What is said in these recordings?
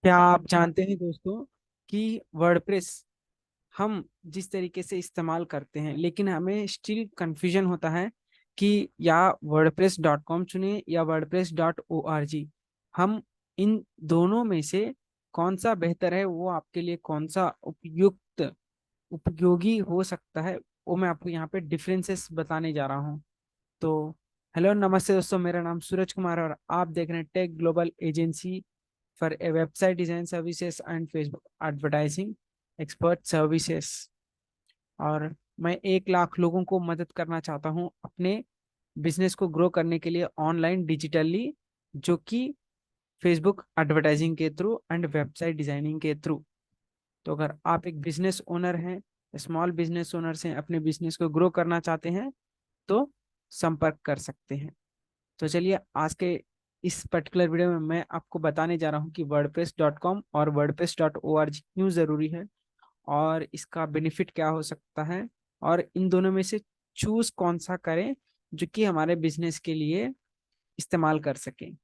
क्या आप जानते हैं दोस्तों कि वर्डप्रेस हम जिस तरीके से इस्तेमाल करते हैं, लेकिन हमें स्टिल कंफ्यूजन होता है कि या वर्डप्रेस डॉट कॉम चुने या WordPress dot O R G. हम इन दोनों में से कौन सा बेहतर है, वो आपके लिए कौन सा उपयुक्त उपयोगी हो सकता है, वो मैं आपको यहाँ पे डिफरेंसेस बताने जा रहा हूँ। तो हेलो नमस्ते दोस्तों, मेरा नाम सूरज कुमार है और आप देख रहे हैं Tech Global Agency for a website design services and Facebook advertising expert services. और मैं 1 लाख लोगों को मदद करना चाहता हूँ अपने बिजनेस को ग्रो करने के लिए ऑनलाइन डिजिटली, जो कि फेसबुक एडवर्टाइजिंग के थ्रू एंड वेबसाइट डिजाइनिंग के थ्रू। तो अगर आप एक बिजनेस ओनर हैं, स्मॉल बिजनेस ओनर्स हैं, अपने बिजनेस को ग्रो करना चाहते हैं, तो संपर्क कर सकते हैं। तो चलिए आज के इस पर्टिकुलर वीडियो में मैं आपको बताने जा रहा हूँ कि वर्डप्रेस डॉट कॉम और WordPress dot O R G क्यों ज़रूरी है और इसका बेनिफिट क्या हो सकता है, और इन दोनों में से चूज कौन सा करें जो कि हमारे बिजनेस के लिए इस्तेमाल कर सकें।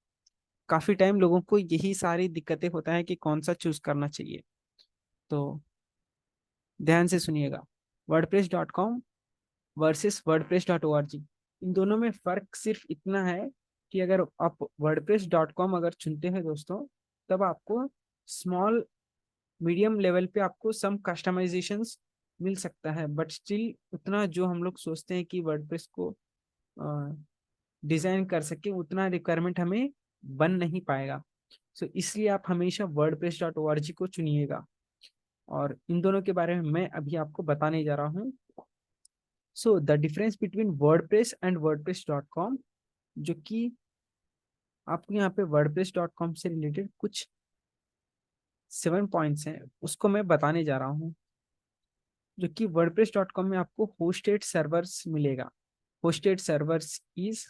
काफ़ी टाइम लोगों को यही सारी दिक्कतें होता है कि कौन सा चूज करना चाहिए। तो ध्यान से सुनिएगा। WordPress dot com versus WordPress dot O R G, इन दोनों में फ़र्क सिर्फ इतना है कि अगर आप वर्डप्रेस डॉट कॉम अगर चुनते हैं दोस्तों, तब आपको स्मॉल मीडियम लेवल पे आपको सम कस्टमाइजेशंस मिल सकता है, बट स्टिल उतना जो हम लोग सोचते हैं कि वर्डप्रेस को डिजाइन कर सके उतना रिक्वायरमेंट हमें बन नहीं पाएगा। सो इसलिए आप हमेशा WordPress dot O R G को चुनिएगा, और इन दोनों के बारे में मैं अभी आपको बताने जा रहा हूँ। So the difference between WordPress and WordPress dot com, जो कि आपको यहाँ पे वर्डप्रेस डॉट कॉम से रिलेटेड कुछ 7 पॉइंट्स हैं, उसको मैं बताने जा रहा हूँ। जो कि वर्डप्रेस डॉट कॉम में आपको होस्टेड सर्वर्स मिलेगा। Hosted servers is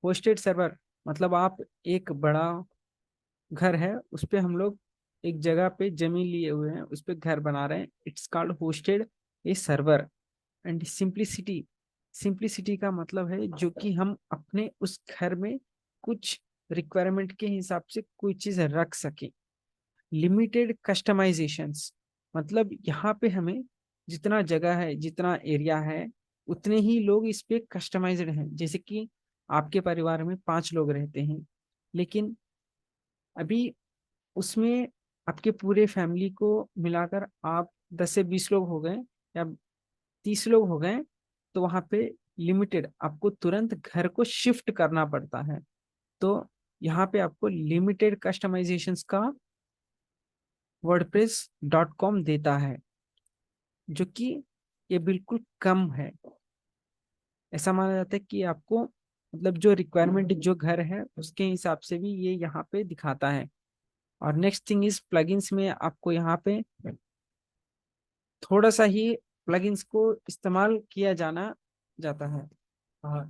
hosted server मतलब आप एक बड़ा घर है, उस पे हम लोग एक जगह पे जमीन लिए हुए हैं, उस पे घर बना रहे हैं। It's called hosted A server. And simplicity, simplicity का मतलब है जो कि हम अपने उस घर में कुछ रिक्वायरमेंट के हिसाब से कोई चीज रख सके। लिमिटेड कस्टमाइजेशंस मतलब यहाँ पे हमें जितना जगह है, जितना एरिया है, उतने ही लोग इस पे कस्टमाइज्ड हैं। जैसे कि आपके परिवार में 5 लोग रहते हैं, लेकिन अभी उसमें आपके पूरे फैमिली को मिलाकर आप 10 से 20 लोग हो गए या 30 लोग हो गए, तो वहाँ पे लिमिटेड आपको तुरंत घर को शिफ्ट करना पड़ता है। तो यहाँ पे आपको लिमिटेड कस्टमाइजेशंस का वर्डप्रेस डॉट कॉम देता है, जो कि ये बिल्कुल कम है। ऐसा माना जाता है कि आपको मतलब जो रिक्वायरमेंट जो घर है उसके हिसाब से भी ये यहाँ पे दिखाता है। और नेक्स्ट थिंग इज प्लगइन्स में आपको यहाँ पे थोड़ा सा ही प्लगइन्स को इस्तेमाल किया जाना जाता है। और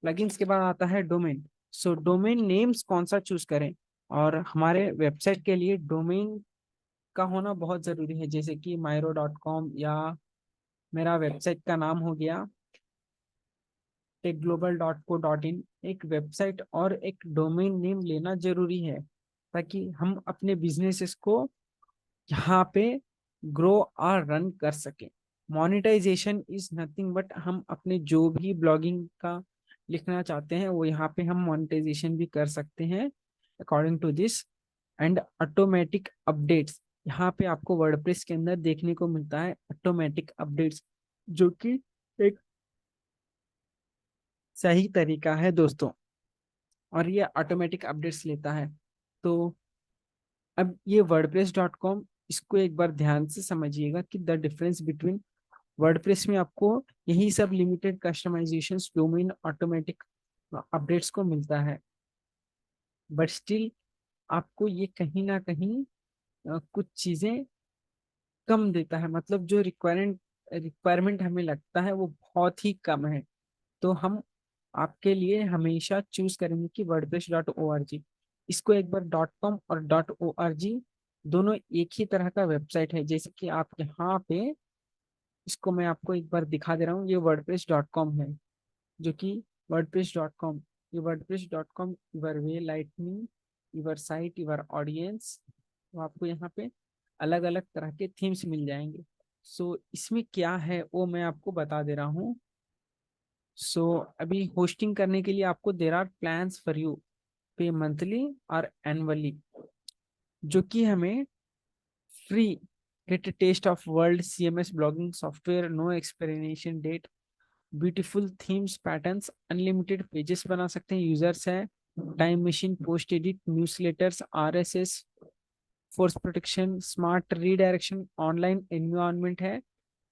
प्लगइन्स के बाद आता है डोमेन। सो डोमेन नेम्स कौन सा चूज करें, और हमारे वेबसाइट के लिए डोमेन का होना बहुत जरूरी है। जैसे कि मायरो डॉट कॉम या मेरा वेबसाइट का नाम हो गया techglobal.co.in, एक वेबसाइट और एक डोमेन नेम लेना जरूरी है, ताकि हम अपने बिजनेसेस को यहाँ पे ग्रो और रन कर सकें। मोनेटाइजेशन इज नथिंग बट हम अपने जो भी ब्लॉगिंग का लिखना चाहते हैं वो यहाँ पे हम मोनेटाइजेशन भी कर सकते हैं according to this. And automatic updates, यहाँ पे आपको वर्डप्रेस के अंदर देखने को मिलता है ऑटोमेटिक अपडेट्स, जो कि एक सही तरीका है दोस्तों, और ये ऑटोमेटिक अपडेट्स लेता है। तो अब ये वर्डप्रेस डॉट कॉम, इसको एक बार ध्यान से समझिएगा कि द डिफरेंस बिटवीन वर्डप्रेस में आपको यही सब limited customisations domain automatic updates को मिलता है, बट स्टिल आपको ये कहीं ना कहीं कुछ चीजें कम देता है। मतलब जो रिक्वायरमेंट हमें लगता है वो बहुत ही कम है। तो हम आपके लिए हमेशा चूज करेंगे कि WordPress dot O R G. इसको एक बार डॉट कॉम और डॉट ओ आर जी दोनों एक ही तरह का वेबसाइट है। जैसे कि आप यहाँ पे, इसको मैं आपको एक बार दिखा दे रहा हूँ, ये वर्डप्रेस डॉट कॉम है, जो कि वर्डप्रेस डॉट कॉम ये wordpress.com your way lightning your site your audience। तो आपको यहाँ पे अलग अलग तरह के थीम्स मिल जाएंगे। सो इसमें क्या है वो मैं आपको बता दे रहा हूँ। सो अभी होस्टिंग करने के लिए आपको there are plans for you, pay monthly और एनुअली, जो कि हमें free get test of world CMS blogging software, no expiration date, beautiful themes patterns, unlimited pages बना सकते हैं यूजर्स है, time machine, post edit, newsletters, RSS, force protection, smart redirection, online environment है,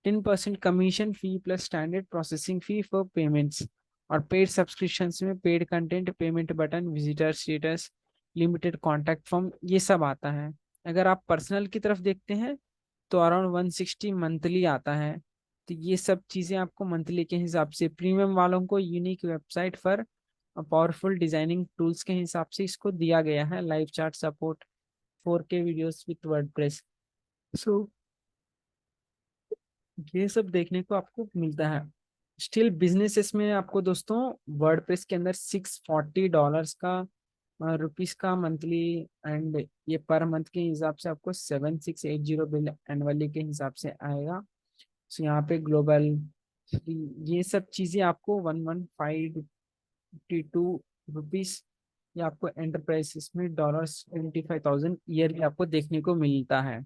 10% commission fee plus standard processing fee for payments, और paid subscriptions में paid content, payment button, visitor status, limited contact form, ये सब आता है। अगर आप personal की तरफ देखते हैं तो अराउंड 160 मंथली आता है। तो ये सब चीज़ें आपको मंथली के हिसाब से, प्रीमियम वालों को यूनिक वेबसाइट पर पावरफुल डिजाइनिंग टूल्स के हिसाब से इसको दिया गया है, live chart support, 4K videos with WordPress. So ये सब देखने को आपको मिलता है। स्टिल बिजनेसेस में आपको दोस्तों वर्डप्रेस के अंदर $640 का रुपीस का मंथली, एंड ये पर मंथ के हिसाब से आपको 7680 बिल एनुअली के हिसाब से आएगा। सो यहाँ पे ग्लोबल ये सब चीजें आपको 11,552 रुपीस, ये आपको एंटरप्राइजेस में $25,000 ईयरली आपको देखने को मिलता है।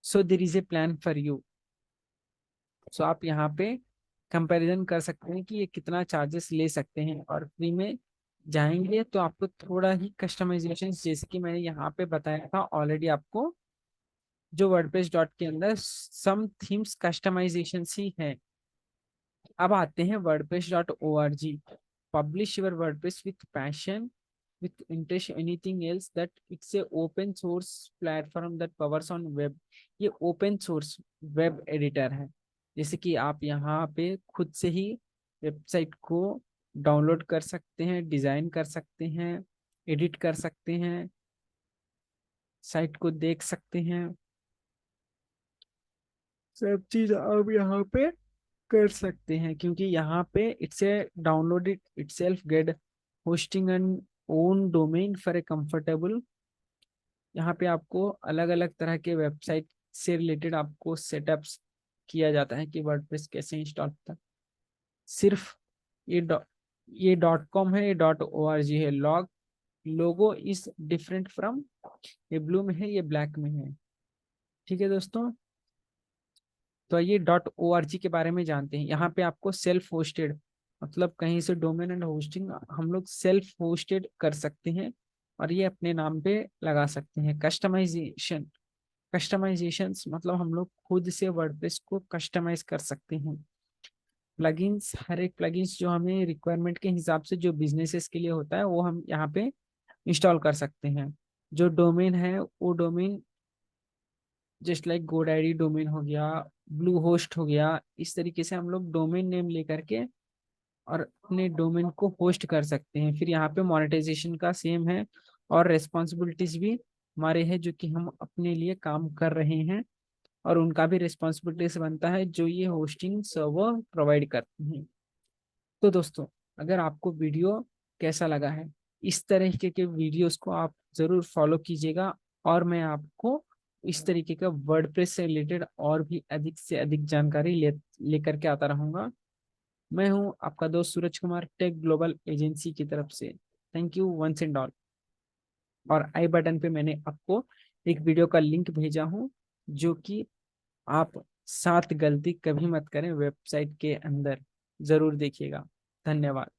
So there is a plan for you. So आप यहाँ पे कंपैरिजन कर सकते हैं कि ये कितना चार्जेस ले सकते हैं, और फ्री में जाएंगे तो आपको थोड़ा ही कस्टमाइजेशन, जैसे कि मैंने यहाँ पे बताया था ऑलरेडी आपको, जो वर्डप्रेस डॉट के अंदर सम थीम्स कस्टमाइजेशन ही है। अब आते हैं wordpress.org। Publish your WordPress with passion, with interest, anything else that it's a open source platform that powers on web। ये open source वेब एडिटर है, जैसे कि आप यहाँ पे खुद से ही वेबसाइट को डाउनलोड कर सकते हैं, डिजाइन कर सकते हैं, एडिट कर सकते हैं, साइट को देख सकते हैं, सब चीज आप यहाँ पे कर सकते हैं, क्योंकि यहाँ पे it's a download it itself get hosting and own domain for a comfortable. यहाँ पे आपको अलग अलग तरह के वेबसाइट से रिलेटेड आपको सेटअप्स किया जाता है कि वर्डप्रेस कैसे इंस्टॉल होता है। सिर्फ ये ये .com है, ये .org है। लोगो इज डिफरेंट फ्रॉम, ये ब्लू में है, ये ब्लैक में है। ठीक है दोस्तों, तो ये .org के बारे में जानते हैं। यहाँ पे आपको सेल्फ होस्टेड, मतलब कहीं से डोमेन एंड होस्टिंग हम लोग सेल्फ होस्टेड कर सकते हैं, और ये अपने नाम पे लगा सकते हैं। कस्टमाइजेशंस मतलब हम लोग खुद से वर्डप्रेस को कस्टमाइज कर सकते हैं। प्लगइन्स, हर एक प्लगइन्स जो हमें रिक्वायरमेंट के हिसाब से जो बिजनेसेस के लिए होता है वो हम यहाँ पे इंस्टॉल कर सकते हैं। जो डोमेन है वो domain just like GoDaddy domain हो गया, ब्लू होस्ट हो गया, इस तरीके से हम लोग डोमेन नेम लेकर के और अपने डोमेन को होस्ट कर सकते हैं। फिर यहाँ पे मोनेटाइजेशन का सेम है, और रेस्पॉन्सिबिलिटीज भी हमारे हैं, जो कि हम अपने लिए काम कर रहे हैं, और उनका भी रिस्पॉन्सिबिलिटीज बनता है जो ये होस्टिंग सर्वर प्रोवाइड करते हैं। तो दोस्तों, अगर आपको वीडियो कैसा लगा है, इस तरीके के वीडियोस को आप जरूर फॉलो कीजिएगा, और मैं आपको इस तरीके का वर्डप्रेस से रिलेटेड और भी अधिक से अधिक जानकारी लेकर के आता रहूंगा। मैं हूं आपका दोस्त Suraj Kumar, Tech Global Agency की तरफ से। Thank you once and all. और आई बटन पे मैंने आपको एक वीडियो का लिंक भेजा हूं, जो कि आप साथ गलती कभी मत करें वेबसाइट के अंदर, जरूर देखिएगा। धन्यवाद।